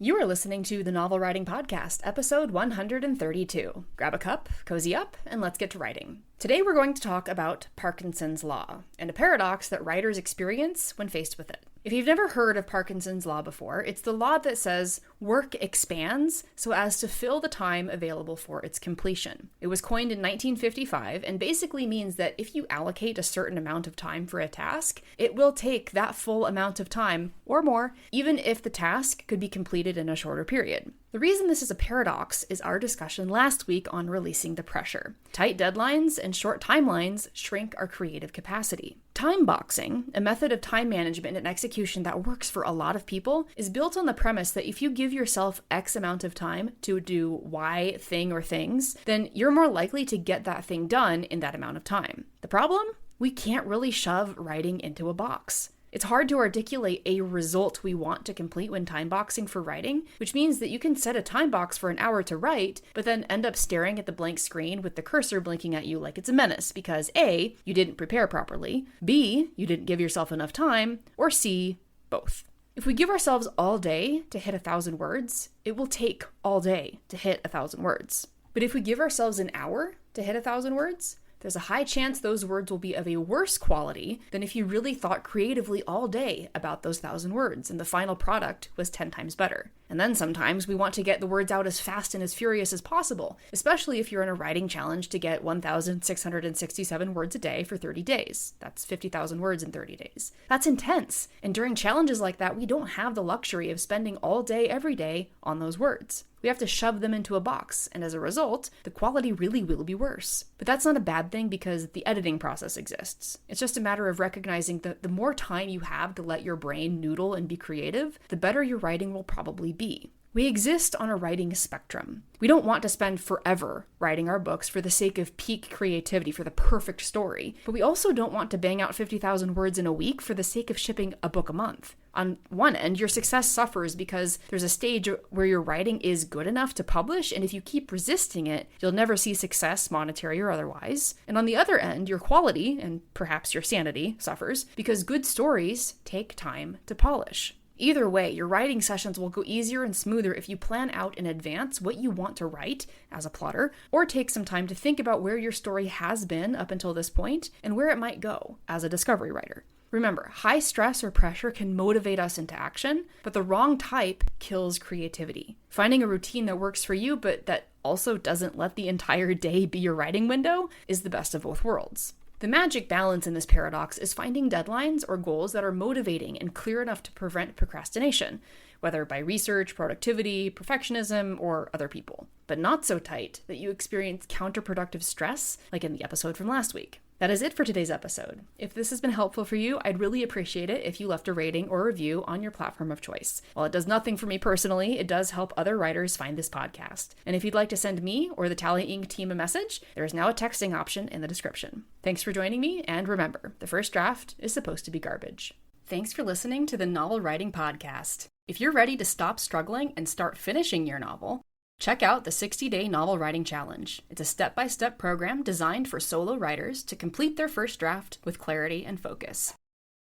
You are listening to the Novel Writing Podcast, episode 132. Grab a cup, cozy up, and let's get to writing. Today we're going to talk about Parkinson's Law, and a paradox that writers experience when faced with it. If you've never heard of Parkinson's Law before, it's the law that says work expands so as to fill the time available for its completion. It was coined in 1955 and basically means that if you allocate a certain amount of time for a task, it will take that full amount of time or more, even if the task could be completed in a shorter period. The reason this is a paradox is our discussion last week on releasing the pressure. Tight deadlines and short timelines shrink our creative capacity. Time boxing, a method of time management and execution that works for a lot of people, is built on the premise that if you give yourself X amount of time to do Y thing or things, then you're more likely to get that thing done in that amount of time. The problem? We can't really shove writing into a box. It's hard to articulate a result we want to complete when time boxing for writing, which means that you can set a time box for an hour to write, but then end up staring at the blank screen with the cursor blinking at you like it's a menace because A, you didn't prepare properly, B, you didn't give yourself enough time, or C, both. If we give ourselves all day to hit 1,000 words, it will take all day to hit 1,000 words. But if we give ourselves an hour to hit 1,000 words, there's a high chance those words will be of a worse quality than if you really thought creatively all day about those 1,000 words and the final product was 10 times better. And then sometimes we want to get the words out as fast and as furious as possible, especially if you're in a writing challenge to get 1,667 words a day for 30 days. That's 50,000 words in 30 days. That's intense. And during challenges like that, we don't have the luxury of spending all day every day on those words. We have to shove them into a box, and as a result, the quality really will be worse. But that's not a bad thing because the editing process exists. It's just a matter of recognizing that the more time you have to let your brain noodle and be creative, the better your writing will probably be. We exist on a writing spectrum. We don't want to spend forever writing our books for the sake of peak creativity, for the perfect story, but we also don't want to bang out 50,000 words in a week for the sake of shipping a book a month. On one end, your success suffers because there's a stage where your writing is good enough to publish, and if you keep resisting it, you'll never see success, monetary or otherwise. And on the other end, your quality, and perhaps your sanity, suffers because good stories take time to polish. Either way, your writing sessions will go easier and smoother if you plan out in advance what you want to write as a plotter, or take some time to think about where your story has been up until this point and where it might go as a discovery writer. Remember, high stress or pressure can motivate us into action, but the wrong type kills creativity. Finding a routine that works for you, but that also doesn't let the entire day be your writing window, is the best of both worlds. The magic balance in this paradox is finding deadlines or goals that are motivating and clear enough to prevent procrastination, whether by research, productivity, perfectionism, or other people, but not so tight that you experience counterproductive stress like in the episode from last week. That is it for today's episode. If this has been helpful for you, I'd really appreciate it if you left a rating or review on your platform of choice. While it does nothing for me personally, it does help other writers find this podcast. And if you'd like to send me or the Tally Inc. team a message, there is now a texting option in the description. Thanks for joining me, and remember, the first draft is supposed to be garbage. Thanks for listening to the Novel Writing Podcast. If you're ready to stop struggling and start finishing your novel, check out the 60-Day Novel Writing Challenge. It's a step-by-step program designed for solo writers to complete their first draft with clarity and focus.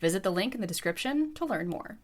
Visit the link in the description to learn more.